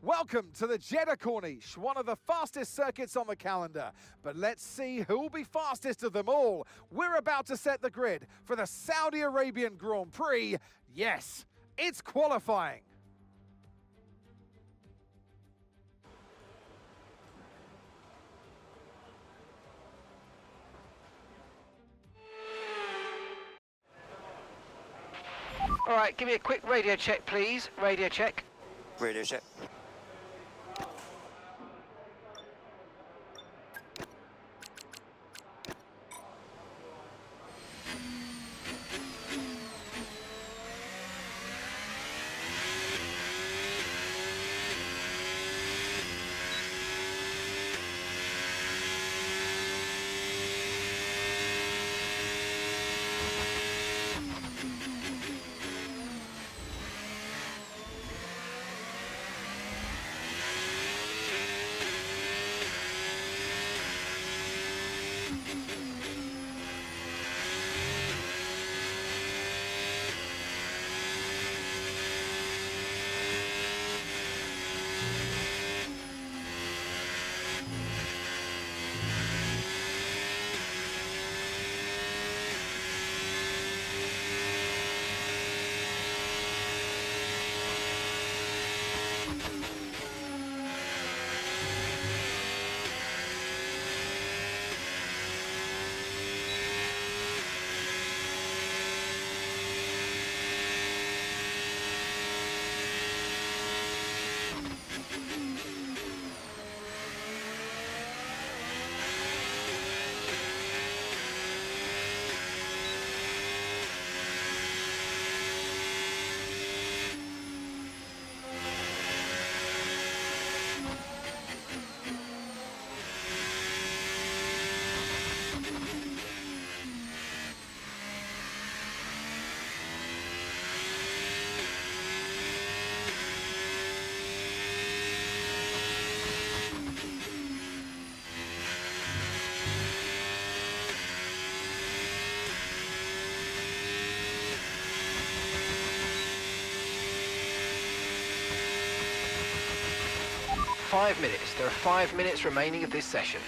Welcome to the Jeddah Corniche, one of the fastest circuits on the calendar. But let's see who will be fastest of them all. We're about to set the grid for the Saudi Arabian Grand Prix. Yes, it's qualifying. All right, give me a quick radio check, please. Radio check. Radio check. Five minutes. There are 5 minutes remaining of this session.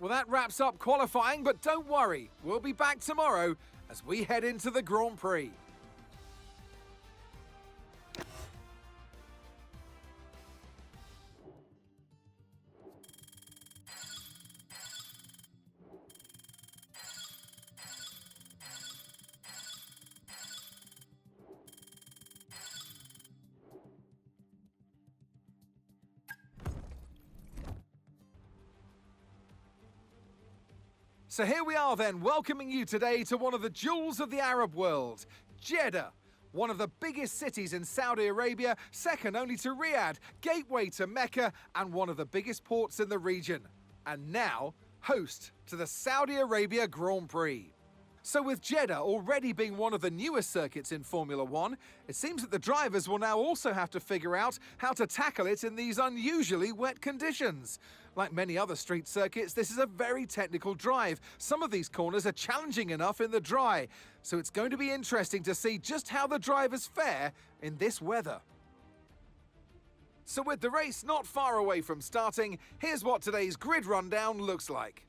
Well, that wraps up qualifying, but don't worry, we'll be back tomorrow as we head into the Grand Prix. So here we are then, welcoming you today to one of the jewels of the Arab world, Jeddah. One of the biggest cities in Saudi Arabia, second only to Riyadh, gateway to Mecca, and one of the biggest ports in the region. And now, host to the Saudi Arabia Grand Prix. So with Jeddah already being one of the newest circuits in Formula One, it seems that the drivers will now also have to figure out how to tackle it in these unusually wet conditions. Like many other street circuits, this is a very technical drive. Some of these corners are challenging enough in the dry, so it's going to be interesting to see just how the drivers fare in this weather. So with the race not far away from starting, here's what today's grid rundown looks like.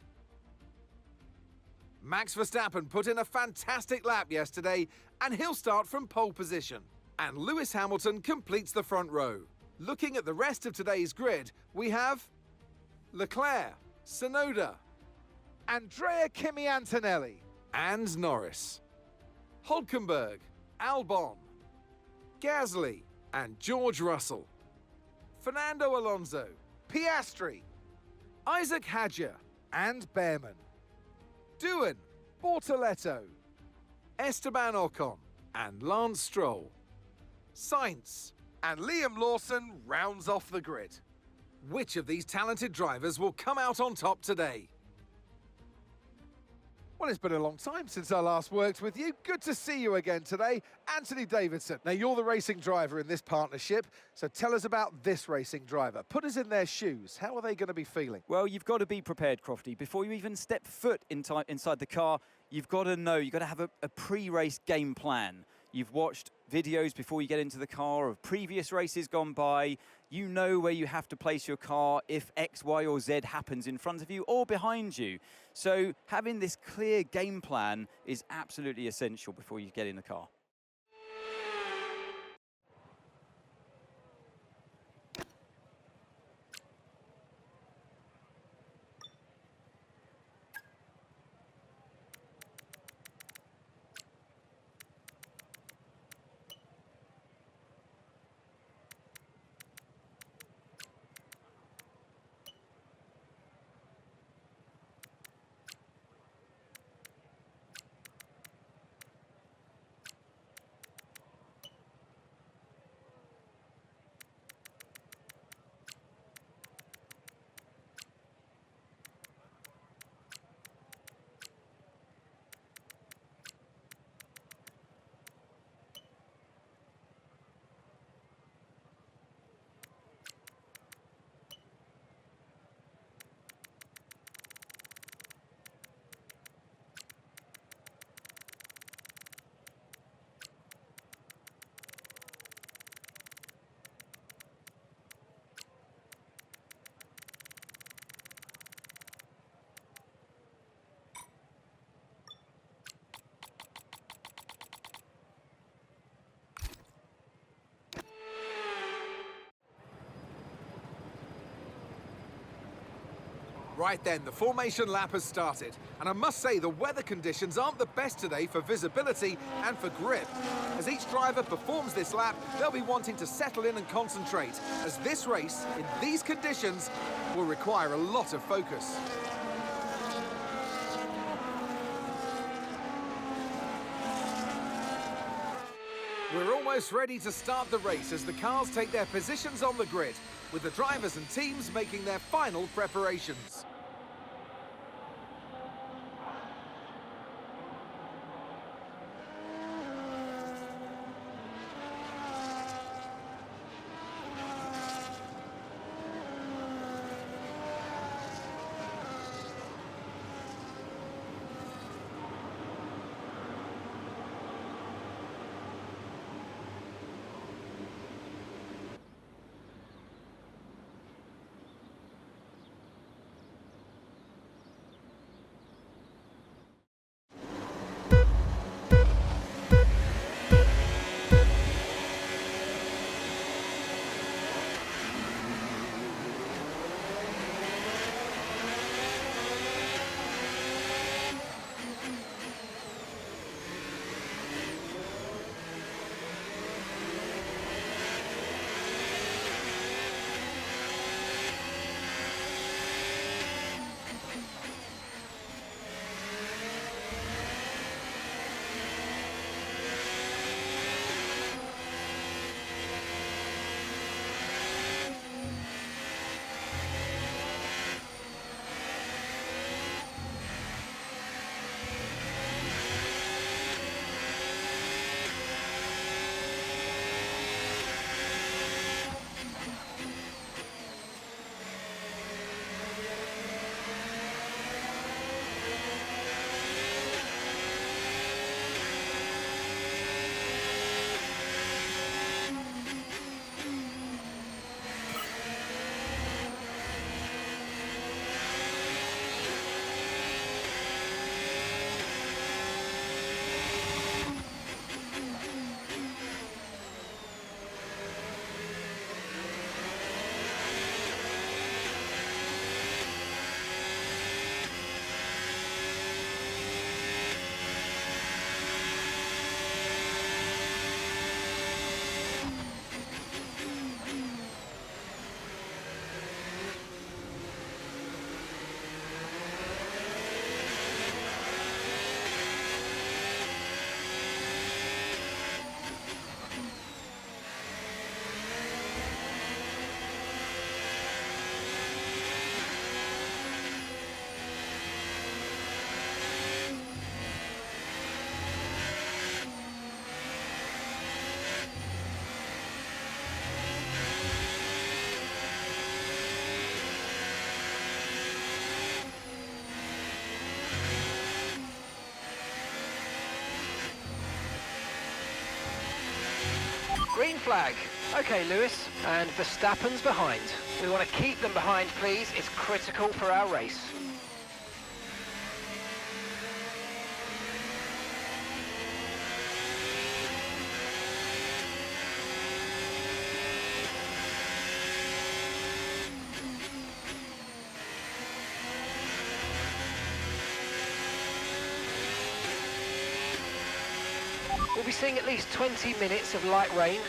Max Verstappen put in a fantastic lap yesterday, and he'll start from pole position. And Lewis Hamilton completes the front row. Looking at the rest of today's grid, we have Leclerc, Tsunoda, Andrea Kimi Antonelli, and Norris, Hülkenberg, Albon, Gasly, and George Russell, Fernando Alonso, Piastri, Isaac Hadjar, and Behrman, Doohan, Bortoleto, Esteban Ocon, and Lance Stroll. Sainz, and Liam Lawson rounds off the grid. Which of these talented drivers will come out on top today? Well, it's been a long time since I last worked with you. Good to see you again today. Anthony Davidson. Now, you're the racing driver in this partnership, so tell us about this racing driver. Put us in their shoes. How are they going to be feeling? Well, you've got to be prepared, Crofty. Before you even step foot inside the car, you've got to know, you've got to have a pre-race game plan. You've watched videos before you get into the car of previous races gone by. You know where you have to place your car if X, Y, or Z happens in front of you or behind you. So having this clear game plan is absolutely essential before you get in the car. Right then, the formation lap has started, and I must say the weather conditions aren't the best today for visibility and for grip. As each driver performs this lap, they'll be wanting to settle in and concentrate, as this race, in these conditions, will require a lot of focus. We're almost ready to start the race as the cars take their positions on the grid, with the drivers and teams making their final preparations. Green flag. Okay, Lewis. And Verstappen's behind. We want to keep them behind, please. It's critical for our race. We'll be seeing at least 20 minutes of light rain.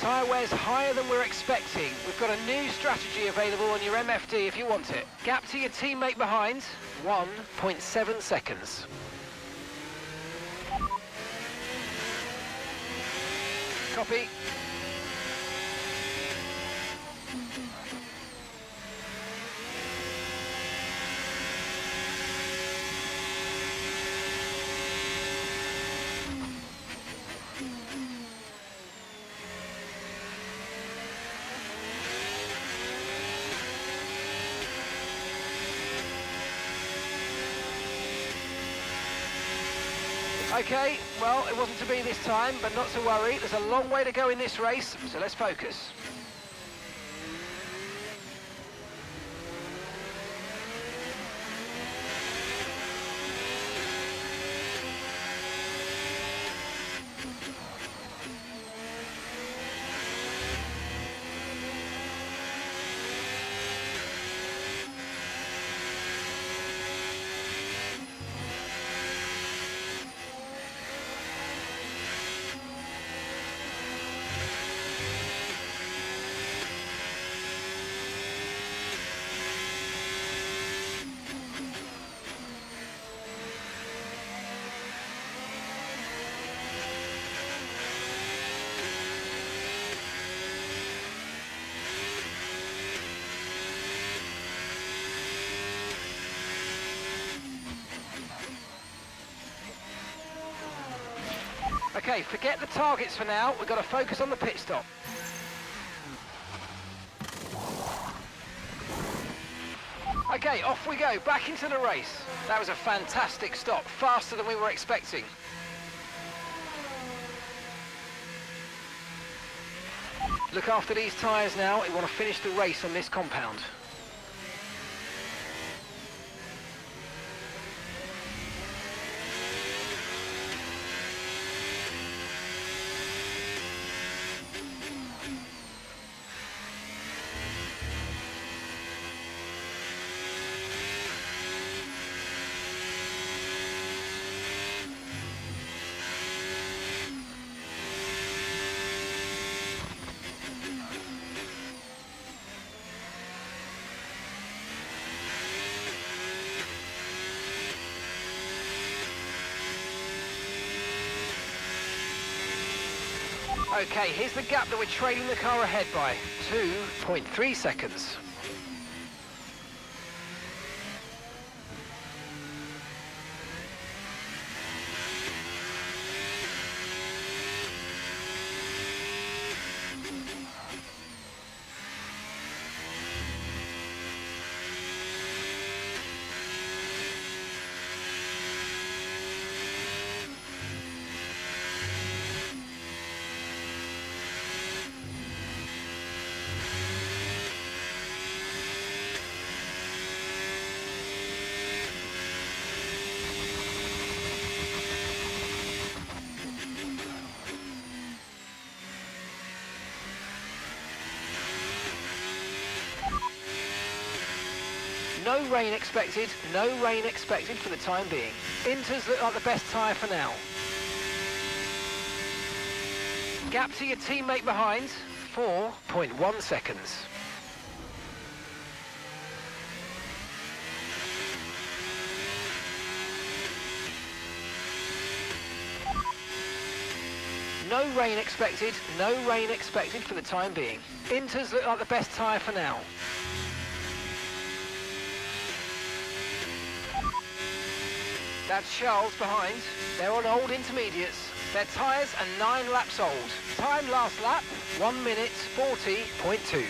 Tyre wear's higher than we're expecting. We've got a new strategy available on your MFD if you want it. Gap to your teammate behind, 1.7 seconds. Copy. Okay, well, it wasn't to be this time, but not to worry. There's a long way to go in this race, so let's focus. Okay, forget the targets for now. We've got to focus on the pit stop. Okay, off we go, back into the race. That was a fantastic stop, faster than we were expecting. Look after these tyres now. We want to finish the race on this compound. Okay, here's the gap that we're trailing the car ahead by, 2.3 seconds. No rain expected, no rain expected for the time being. Inters look like the best tyre for now. Gap to your teammate behind, 4.1 seconds. No rain expected, no rain expected for the time being. Inters look like the best tyre for now. That's Charles behind. They're on old intermediates. Their tyres are 9 laps old. Time last lap, 1 minute 40.2.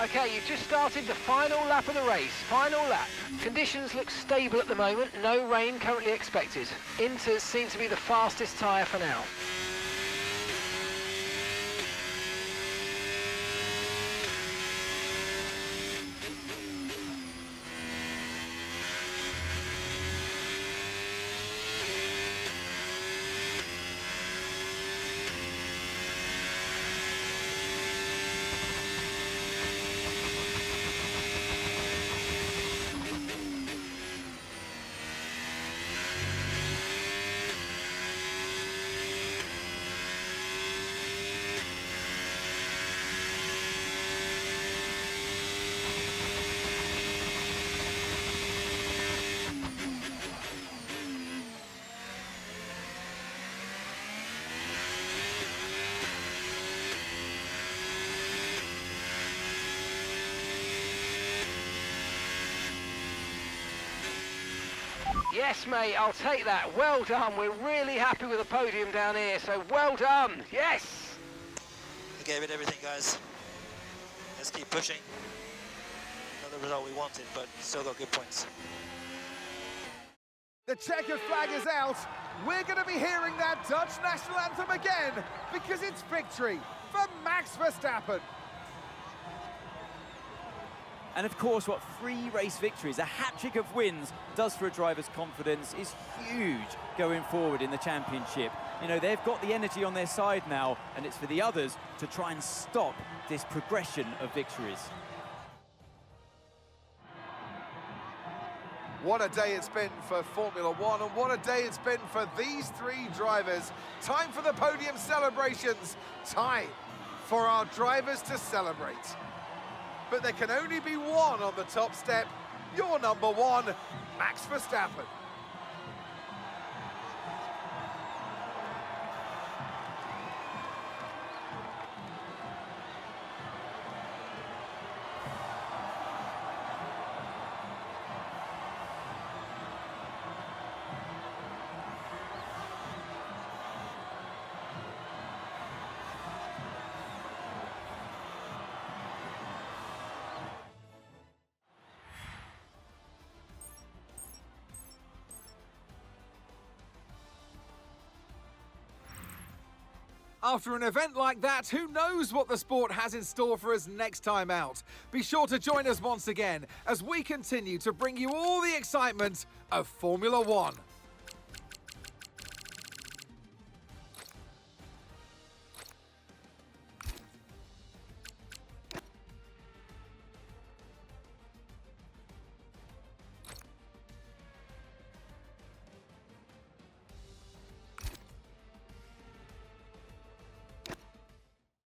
Okay, you've just started the final lap of the race. Final lap. Conditions look stable at the moment. No rain currently expected. Inters seem to be the fastest tyre for now. Yes, mate, I'll take that. Well done. We're really happy with the podium down here, so well done. Yes! We gave it everything, guys. Let's keep pushing. Not the result we wanted, but still got good points. The checkered flag is out. We're going to be hearing that Dutch national anthem again because it's victory for Max Verstappen. And of course, what 3 race victories, a hat-trick of wins, does for a driver's confidence is huge going forward in the championship. You know, they've got the energy on their side now, and it's for the others to try and stop this progression of victories. What a day it's been for Formula One, and what a day it's been for these 3 drivers. Time for the podium celebrations. Time for our drivers to celebrate. But there can only be one on the top step. Your number 1, Max Verstappen. After an event like that, who knows what the sport has in store for us next time out? Be sure to join us once again as we continue to bring you all the excitement of Formula One.